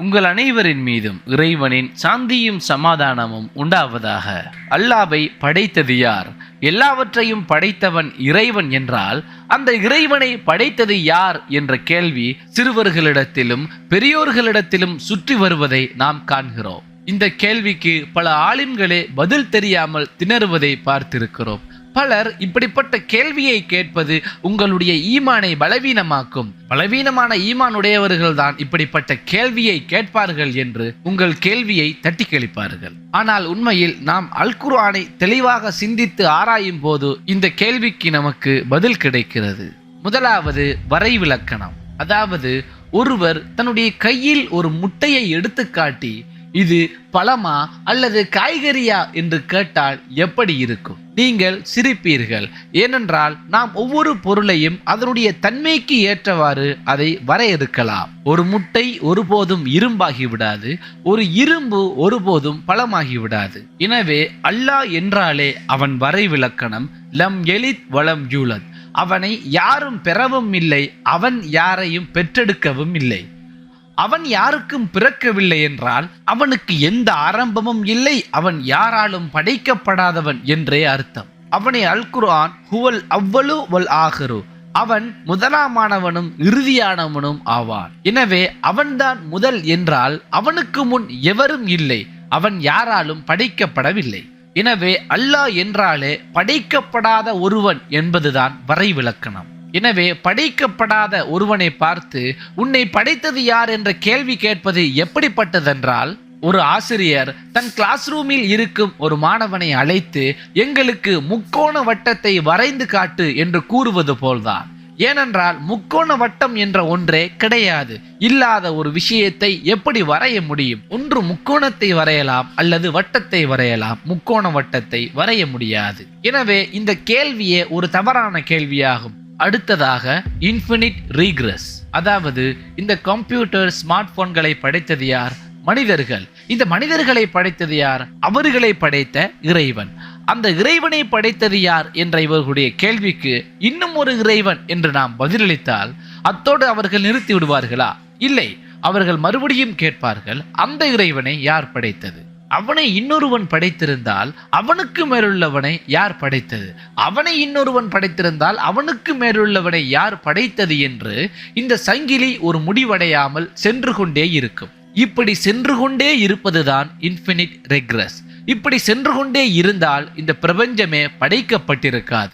உங்கள் அனைவரின் மீதும் இறைவனின் சாந்தியும் சமாதானமும் உண்டாவதாக. அல்லாஹ்வை படைத்தது யார்? எல்லாவற்றையும் படைத்தவன் இறைவன் என்றால் அந்த இறைவனை படைத்தது யார் என்ற கேள்வி சிறுவர்களிடத்திலும் பெரியோர்களிடத்திலும் சுற்றி வருவதை நாம் காண்கிறோம். இந்த கேள்விக்கு பல ஆலிம்களே பதில் தெரியாமல் திணறுவதை பார்த்திருக்கிறோம். பலர் இப்படிப்பட்ட கேள்வியை கேட்பது உங்களுடைய ஈமானை பலவீனமாக்கும், பலவீனமான ஈமான் உடையவர்கள் தான் இப்படிப்பட்ட கேள்வியை கேட்பார்கள் என்று உங்கள் கேள்வியை தட்டி கழிப்பார்கள். ஆனால் உண்மையில் நாம் அல் குர்ஆனை தெளிவாக சிந்தித்து ஆராயும் போது இந்த கேள்விக்கு நமக்கு பதில் கிடைக்கிறது. முதலாவது வரைவிலக்கணம். அதாவது ஒருவர் தன்னுடைய கையில் ஒரு முட்டையை எடுத்து காட்டி இது பழமா அல்லது காய்கறியா என்று கேட்டால் எப்படி இருக்கும்? நீங்கள் சிரிப்பீர்கள். ஏனென்றால் நாம் ஒவ்வொரு பொருளையும் அதனுடைய தன்மைக்கு ஏற்றவாறு அதை வரையறுக்கலாம். ஒரு முட்டை ஒருபோதும் இரும்பாகி விடாது, ஒரு இரும்பு ஒருபோதும் பழமாகி விடாது. எனவே அல்லாஹ் என்றாலே அவன் வரைவிலக்கணம் லம் எலித் வலம் யூலத். அவனை யாரும் பெறவும் இல்லை, அவன் யாரையும் பெற்றெடுக்கவும் இல்லை. அவன் யாருக்கும் பிறக்கவில்லை என்றால் அவனுக்கு எந்த ஆரம்பமும் இல்லை, அவன் யாராலும் படைக்கப்படாதவன் என்றே அர்த்தம். அவனை அல் குர்ஆன் ஹுவல் அவ்வலு வல் ஆஹிரு, அவன் முதலாமானவனும் இறுதியானவனும் ஆவான். எனவே அவன்தான் முதல் என்றால் அவனுக்கு முன் எவரும் இல்லை, அவன் யாராலும் படைக்கப்படவில்லை. எனவே அல்லாஹ் என்றாலே படைக்கப்படாத ஒருவன் என்பதுதான் வரைவிலக்கணம். எனவே படைக்கப்படாத ஒருவனை பார்த்து உன்னை படைத்தது யார் என்ற கேள்வி கேட்பது எப்படிப்பட்டதென்றால், ஒரு ஆசிரியர் தன் கிளாஸ் ரூமில் இருக்கும் ஒரு மாணவனை அழைத்து எங்களுக்கு முக்கோண வட்டத்தை வரைந்து காட்டு என்று கூறுவது போல்தான். ஏனென்றால் முக்கோண வட்டம் என்ற ஒன்றே கிடையாது. இல்லாத ஒரு விஷயத்தை எப்படி வரைய முடியும்? ஒன்று முக்கோணத்தை வரையலாம் அல்லது வட்டத்தை வரையலாம், முக்கோண வட்டத்தை வரைய முடியாது. எனவே இந்த கேள்வியே ஒரு தவறான கேள்வியாகும். அடுத்ததாக இன்ஃபினிட் ரீக்ரெஸ். அதாவது இந்த கம்ப்யூட்டர் ஸ்மார்ட் போன்களை படைத்தது யார்? மனிதர்கள். இந்த மனிதர்களை படைத்தது யார்? அவர்களை படைத்த இறைவன். அந்த இறைவனை படைத்தது யார் என்ற இவர்களுடைய கேள்விக்கு இன்னும் ஒரு இறைவன் என்று நாம் பதிலளித்தால் அத்தோடு அவர்கள் நிறுத்தி விடுவார்களா? இல்லை, அவர்கள் மறுபடியும் கேட்பார்கள், அந்த இறைவனை யார் படைத்தது? அவனை இன்னொருவன் படைத்திருந்தால் அவனுக்கு மேலுள்ளவனை யார் படைத்தது? அவனை இன்னொருவன் படைத்திருந்தால் அவனுக்கு மேலுள்ளவனை யார் படைத்தது என்று இந்த சங்கிலி ஒரு முடிவடையாமல் சென்று கொண்டே இருக்கும். இப்படி சென்று கொண்டே இருப்பதுதான் இன்ஃபினிட் ரெக்ரெஸ். இப்படி சென்று கொண்டே இருந்தால் இந்த பிரபஞ்சமே படைக்கப்பட்டிருக்காது.